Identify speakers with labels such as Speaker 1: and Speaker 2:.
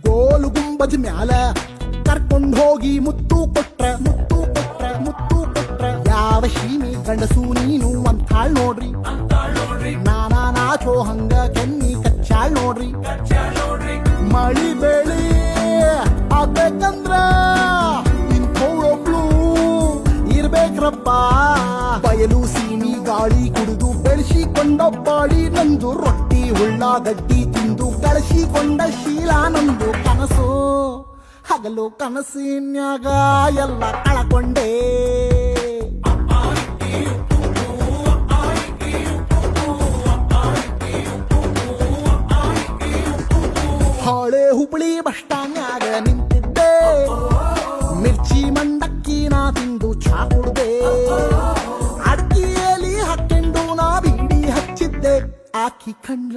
Speaker 1: goal Gumbaz ಮ್ಯಾಲ ಕರ್ಕೊಂಡ್ ಹೋಗಿ ಮುತ್ತು ಕೊಟ್ರ ಯಾವ ಶೀಮಿ ಗಂಡಸು ನೀನು ಅಂತಾಳ್ ನೋಡ್ರಿ ನಾನಾ ನಾಚೋ ಹಂಗ ಕೆನ್ನಿ ಕಚ್ಚಾಳ್ ನೋಡ್ರಿ ಮಳಿ ಬೆಳಿ ಆಗ್ಬೇಕಂದ್ರ ಇಂಥವಳೊಬ್ಳು ಇರ್ಬೇಕ್ರಪ್ಪ ಬಯಲು ಸೀಮಿ ಗಾಳಿ ಕುಡಿದು ಬೆಳೆಸಿಕೊಂಡೊಬ್ಬಾಳಿ ನಂದು ರೊಟ್ಟಿ ಉಳ್ಳಾಗಡ್ಡಿ ತಿಂದು ಕಳಿಸಿಕೊಂಡ ಶೀಲ ನಂದು ಕನಸು ಹಗಲು ಕನಸಿನ್ಯಾಗ ಎಲ್ಲ ಕಳಕೊಂಡೆ ಹಾಳೆ ಹುಬ್ಬಳ್ಳಿ ಬಸ್ ಸ್ಟ್ಯಾಂಡ್ನ್ಯಾಗ ನಿಂತಿದ್ದೆ ಮಿರ್ಚಿ ಮಂಡಕ್ಕಿ ನಾ ತಿಂದು ಚಾ ಕುಡ್ದೆ ಅಡ್ಕಿಯಲ್ಲಿ ಹಾಕೊಂಡು ನಾ ಬೀಡಿ ಹಚ್ಚಿದ್ದೆ ಆಕಿ ಕಂಡ್ಲ